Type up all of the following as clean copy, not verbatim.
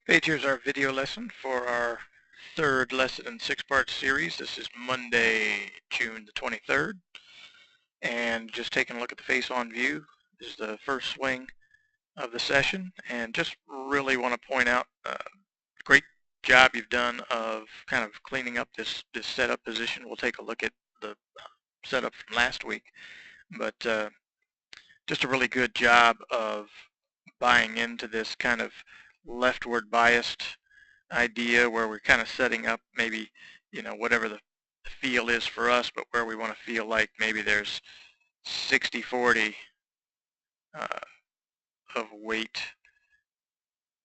Paige, here's our video lesson for our third lesson in six-part series. This is Monday, June the 23rd. And just taking a look at the face-on view. This is the first swing of the session. And just really want to point out great job you've done of kind of cleaning up this setup position. We'll take a look at the setup from last week. But just a really good job of buying into this kind of leftward biased idea where we're kind of setting up maybe, whatever the feel is for us, but where we want to feel like maybe there's 60-40 uh, of weight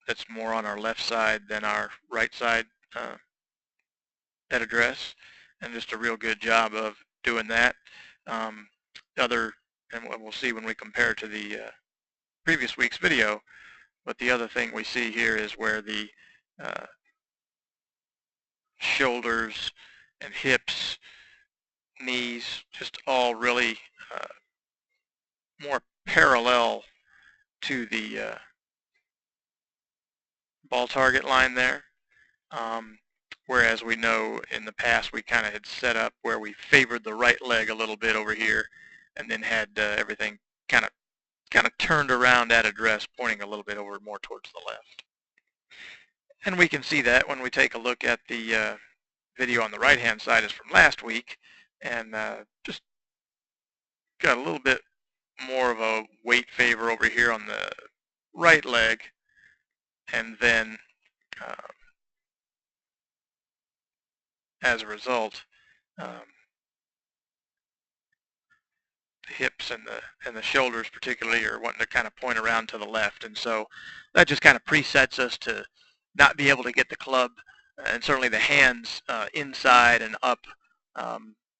that's more on our left side than our right side at address, and just a real good job of doing that. Um, and we'll see when we compare to the previous week's video, but the other thing we see here is where the uh, shoulders and hips, knees, just all really more parallel to the ball target line there. Whereas we know in the past we kind of had set up where we favored the right leg a little bit over here and then had everything kind of turned around at address, pointing a little bit over more towards the left. And we can see that when we take a look at the video on the right hand side is from last week, and just got a little bit more of a weight favor over here on the right leg, and then as a result, the hips and the shoulders particularly are wanting to kind of point around to the left, and so that just kind of presets us to not be able to get the club and certainly the hands inside and up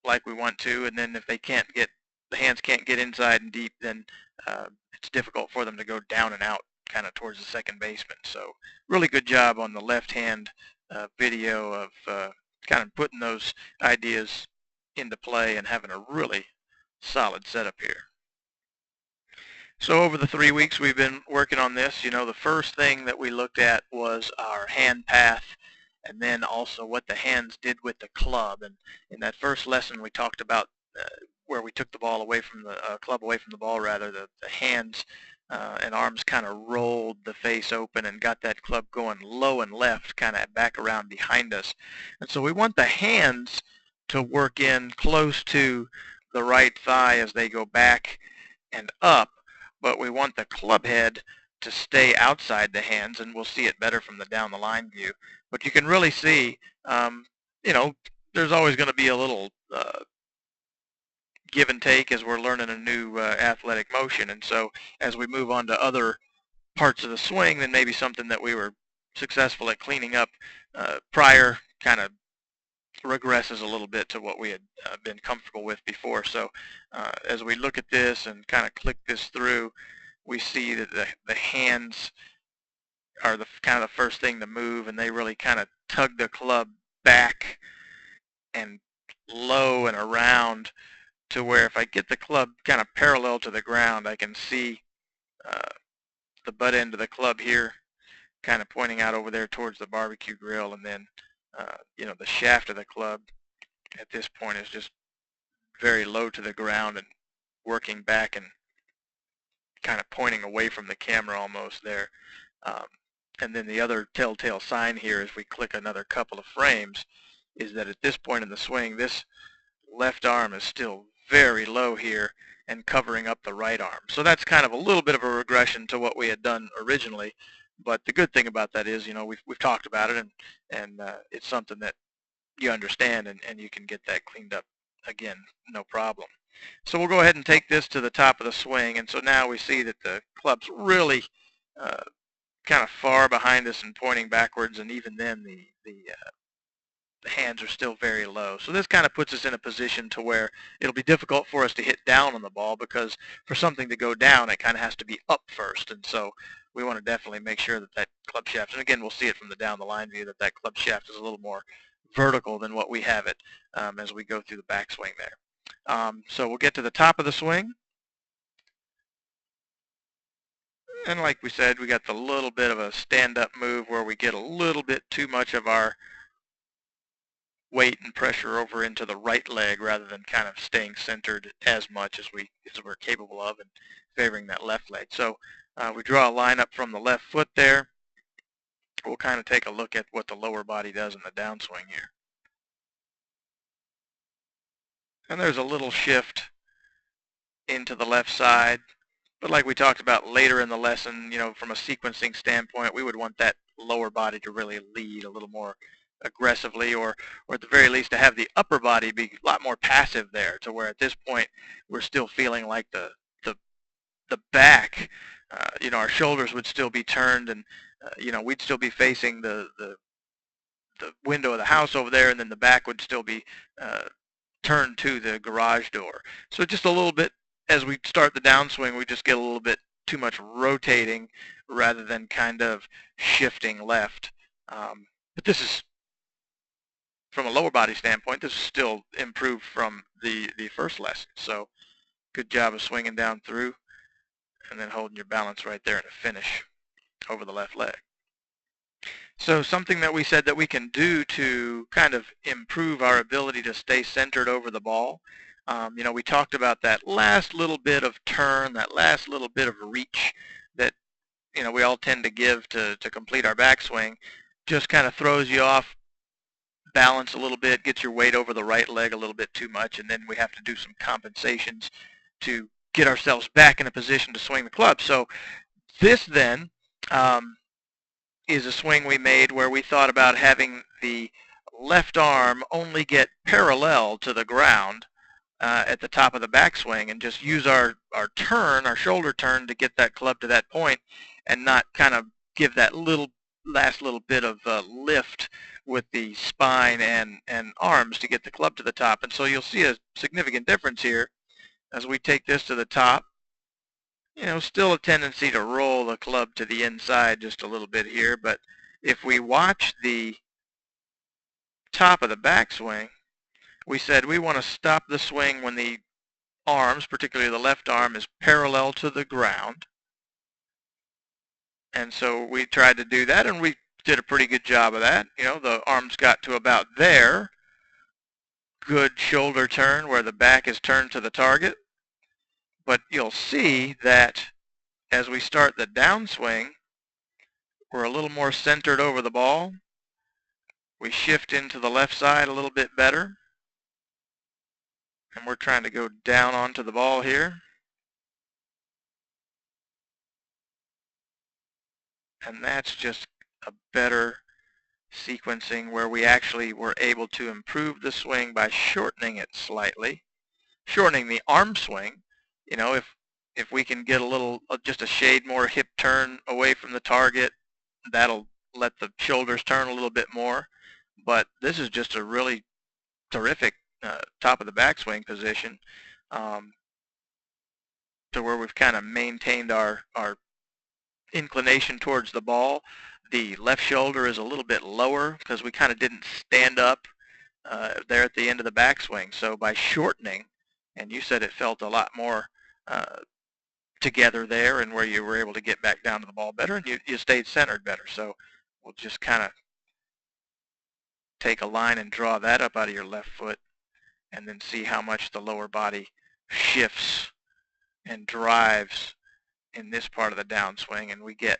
like we want to, and then if they can't get, the hands can't get inside and deep, then it's difficult for them to go down and out kind of towards the second baseman. So really good job on the left hand video of kind of putting those ideas into play and having a really solid setup here. So over the 3 weeks we've been working on this, the first thing that we looked at was our hand path, and then also what the hands did with the club. And in that first lesson we talked about where we took the ball away from the club away from the ball, rather, the hands and arms kind of rolled the face open and got that club going low and left, kind of back around behind us. And so we want the hands to work in close to the right thigh as they go back and up, but we want the club head to stay outside the hands, and we'll see it better from the down the line view. But you can really see, there's always going to be a little give and take as we're learning a new athletic motion. And so as we move on to other parts of the swing, then maybe something that we were successful at cleaning up prior kind of regresses a little bit to what we had been comfortable with before. So as we look at this and kind of click this through, we see that the hands are the kind of the first thing to move, and they really kind of tug the club back and low and around to where if I get the club kind of parallel to the ground, I can see the butt end of the club here kind of pointing out over there towards the barbecue grill, and then the shaft of the club at this point is just very low to the ground and working back and kind of pointing away from the camera almost there. And then the other telltale sign here as we click another couple of frames is that at this point in the swing, this left arm is still very low here and covering up the right arm. So that's kind of a little bit of a regression to what we had done originally. But the good thing about that is, we've talked about it, and it's something that you understand, and you can get that cleaned up again, no problem. So we'll go ahead and take this to the top of the swing, and so now we see that the club's really kind of far behind us and pointing backwards, and even then the hands are still very low. So this kind of puts us in a position to where it'll be difficult for us to hit down on the ball, because for something to go down, it kind of has to be up first. And so we want to definitely make sure that that club shaft, and again, we'll see it from the down the line view, that that club shaft is a little more vertical than what we have it as we go through the backswing there. So we'll get to the top of the swing. And like we said, we got the little bit of a stand-up move where we get a little bit too much of our weight and pressure over into the right leg rather than kind of staying centered as much as we're capable of and favoring that left leg. So we draw a line up from the left foot there. We'll kind of take a look at what the lower body does in the downswing here. And there's a little shift into the left side. But like we talked about later in the lesson, from a sequencing standpoint, we would want that lower body to really lead a little more aggressively, or at the very least to have the upper body be a lot more passive there, to where at this point we're still feeling like the back, our shoulders would still be turned, and we'd still be facing the window of the house over there, and then the back would still be turned to the garage door. So just a little bit, as we start the downswing, we just get a little bit too much rotating rather than kind of shifting left. But this is, from a lower body standpoint, this is still improved from the first lesson. So good job of swinging down through and then holding your balance right there in a finish over the left leg. So something that we said that we can do to kind of improve our ability to stay centered over the ball, we talked about that last little bit of turn, that last little bit of reach that we all tend to give to complete our backswing. Just kind of throws you off balance a little bit, gets your weight over the right leg a little bit too much, and then we have to do some compensations to get ourselves back in a position to swing the club. So this then is a swing we made where we thought about having the left arm only get parallel to the ground at the top of the backswing, and just use our turn, our shoulder turn, to get that club to that point, and not kind of give that last little bit of lift with the spine and arms to get the club to the top. And so you'll see a significant difference here as we take this to the top. Still a tendency to roll the club to the inside just a little bit here, but if we watch the top of the backswing, we said we want to stop the swing when the arms, particularly the left arm, is parallel to the ground. And so we tried to do that, and we did a pretty good job of that. The arms got to about there. Good shoulder turn where the back is turned to the target. But you'll see that as we start the downswing, we're a little more centered over the ball. We shift into the left side a little bit better. And we're trying to go down onto the ball here. And that's just a better sequencing where we actually were able to improve the swing by shortening it slightly, shortening the arm swing. If we can get a little, just a shade more hip turn away from the target, that'll let the shoulders turn a little bit more. But this is just a really terrific top of the backswing position, to where we've kind of maintained our inclination towards the ball. The left shoulder is a little bit lower because we kind of didn't stand up there at the end of the backswing. So by shortening, and you said it felt a lot more together there, and where you were able to get back down to the ball better, and you stayed centered better. So we'll just kind of take a line and draw that up out of your left foot, and then see how much the lower body shifts and drives in this part of the downswing. And we get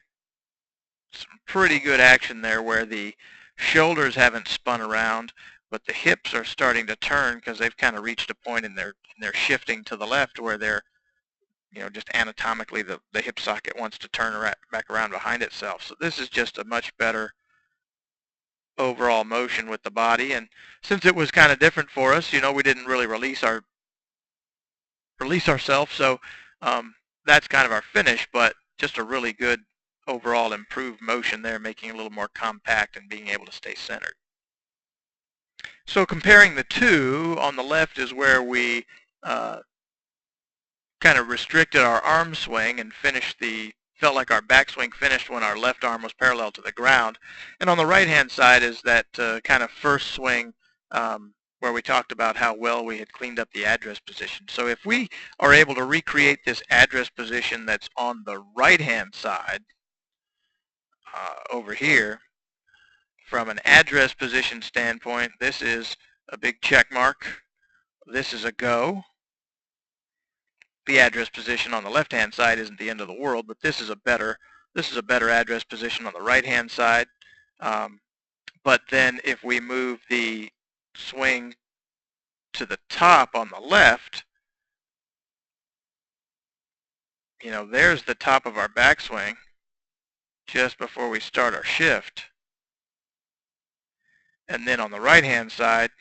some pretty good action there where the shoulders haven't spun around, but the hips are starting to turn because they've kind of reached a point in their shifting to the left where they're, just anatomically the hip socket wants to turn back around behind itself. So this is just a much better overall motion with the body. And since it was kind of different for us, we didn't really release ourselves. So that's kind of our finish, but just a really good overall improved motion there, making it a little more compact and being able to stay centered. So comparing the two, on the left is where we kind of restricted our arm swing and felt like our backswing finished when our left arm was parallel to the ground. And on the right-hand side is that kind of first swing where we talked about how well we had cleaned up the address position. So if we are able to recreate this address position that's on the right-hand side over here, from an address position standpoint, this is a big check mark. This is a go. The address position on the left-hand side isn't the end of the world, but this is a better address position on the right-hand side. But then if we move the swing to the top on the left, you know, there's the top of our backswing just before we start our shift. And then on the right-hand side,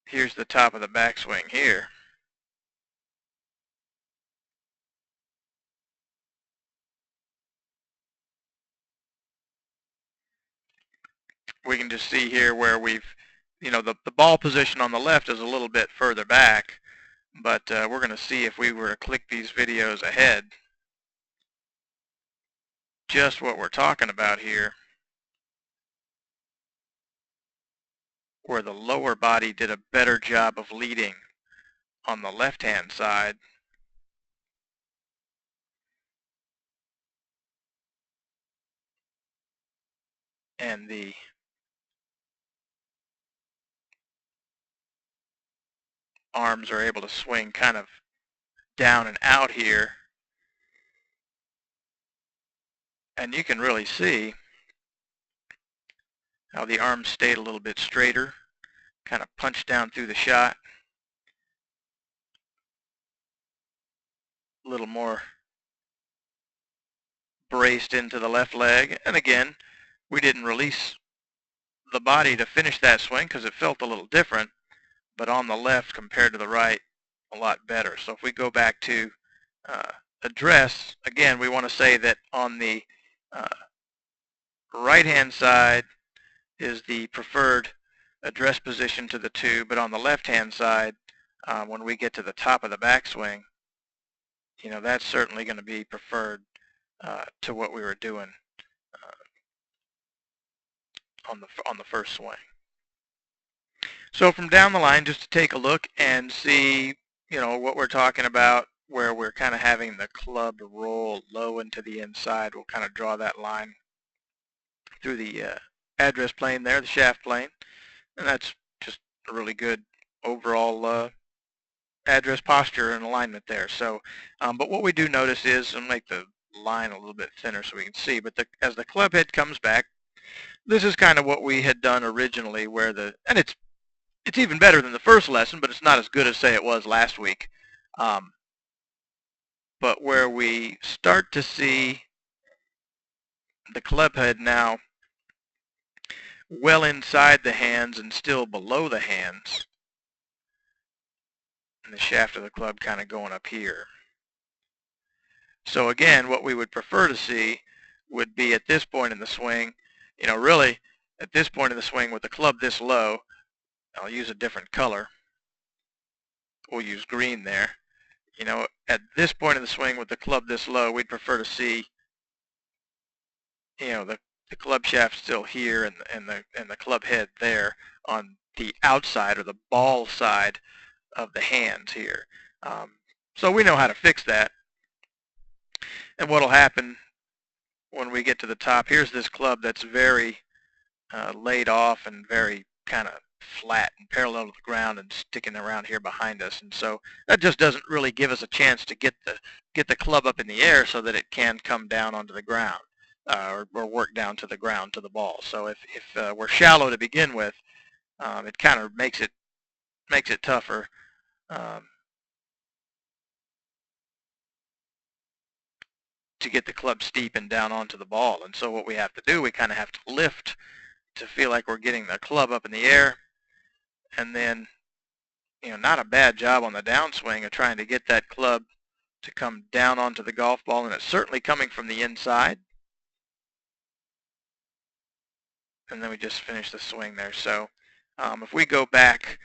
here's the top of the backswing here. We can just see here where we've, you know, the ball position on the left is a little bit further back, but we're going to see if we were to click these videos ahead, just what we're talking about here, where the lower body did a better job of leading on the left-hand side. And the arms are able to swing kind of down and out here. And you can really see how the arms stayed a little bit straighter, kind of punched down through the shot. A little more braced into the left leg. And again, we didn't release the body to finish that swing because it felt a little different, but on the left compared to the right, a lot better. So if we go back to address, again, we want to say that on the right-hand side is the preferred address position to the two, but on the left-hand side, when we get to the top of the backswing, you know, that's certainly going to be preferred to what we were doing on the first swing. So from down the line, just to take a look and see, you know, what we're talking about, where we're kind of having the club roll low into the inside, we'll kind of draw that line through the address plane there, the shaft plane, and that's just a really good overall address posture and alignment there. So, but what we do notice is, I'll make the line a little bit thinner so we can see, but as the club head comes back, this is kind of what we had done originally, where and it's even better than the first lesson, but it's not as good as, say, it was last week. But where we start to see the club head now well inside the hands and still below the hands, and the shaft of the club kind of going up here. So again, what we would prefer to see would be at this point in the swing, you know, really at this point in the swing with the club this low, I'll use a different color. We'll use green there. You know, at this point in the swing with the club this low, we'd prefer to see, you know, the club shaft still here and the club head there on the outside or the ball side of the hands here. So we know how to fix that. And what will happen when we get to the top, here's this club that's very laid off and very kind of flat and parallel to the ground and sticking around here behind us, and so that just doesn't really give us a chance to get the club up in the air so that it can come down onto the ground or work down to the ground to the ball. So if we're shallow to begin with, it kind of makes it tougher to get the club steep and down onto the ball. And so what we have to do, we kind of have to lift to feel like we're getting the club up in the air. And then, you know, not a bad job on the downswing of trying to get that club to come down onto the golf ball, and it's certainly coming from the inside. And then we just finish the swing there. So if we go back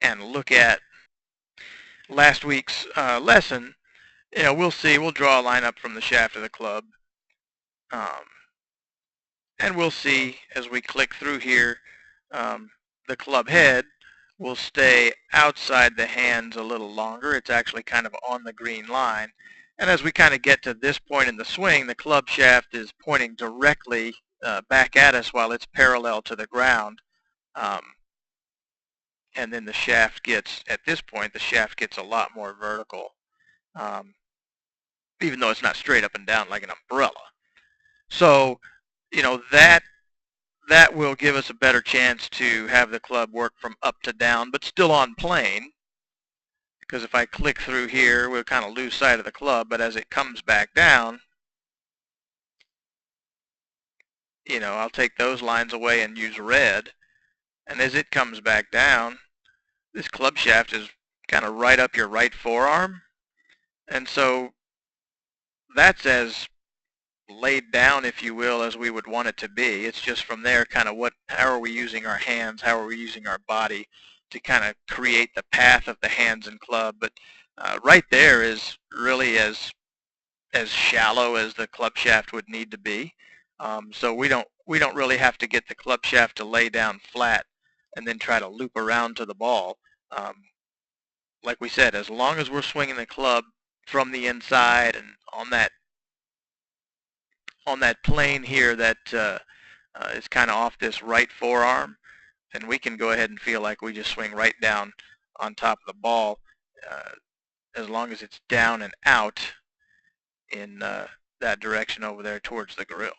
and look at last week's lesson, you know, we'll draw a line up from the shaft of the club. And we'll see as we click through here, the club head will stay outside the hands a little longer. It's actually kind of on the green line. And as we kind of get to this point in the swing, the club shaft is pointing directly back at us while it's parallel to the ground. And then the shaft gets, at this point, the shaft gets a lot more vertical, even though it's not straight up and down like an umbrella. So, you know, that will give us a better chance to have the club work from up to down, but still on plane. Because if I click through here, we'll kind of lose sight of the club, but as it comes back down, you know, I'll take those lines away and use red. And as it comes back down, this club shaft is kind of right up your right forearm. And so that's as laid down, if you will, as we would want it to be. It's just from there kind of how are we using our hands, how are we using our body to kind of create the path of the hands and club. But right there is really as shallow as the club shaft would need to be. So we don't really have to get the club shaft to lay down flat and then try to loop around to the ball. Like we said, as long as we're swinging the club from the inside and on that plane here that is kind of off this right forearm, then we can go ahead and feel like we just swing right down on top of the ball, as long as it's down and out in that direction over there towards the grill.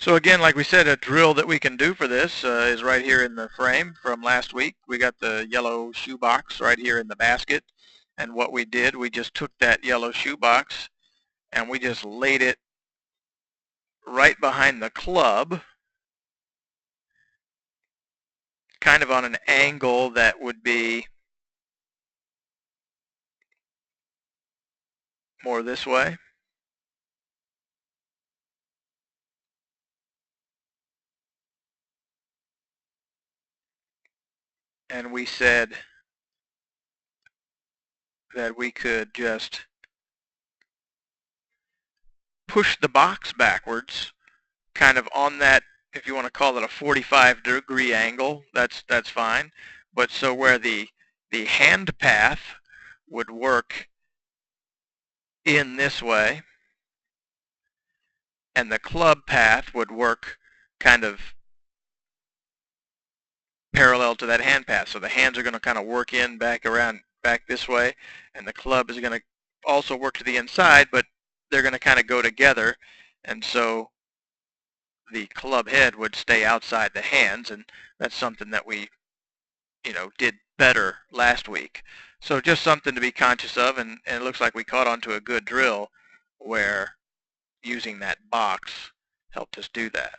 So again, like we said, a drill that we can do for this is right here in the frame from last week. We got the yellow shoebox right here in the basket. And what we did, we just took that yellow shoebox and we just laid it right behind the club, kind of on an angle that would be more this way. And we said that we could just push the box backwards, kind of on that, if you want to call it a 45-degree angle, that's fine. But so where the hand path would work in this way, and the club path would work kind of parallel to that hand path. So the hands are going to kind of work in, back around, back this way, and the club is going to also work to the inside, but they're going to kind of go together, and so the club head would stay outside the hands, and that's something that we, you know, did better last week. So just something to be conscious of, and it looks like we caught on to a good drill where using that box helped us do that.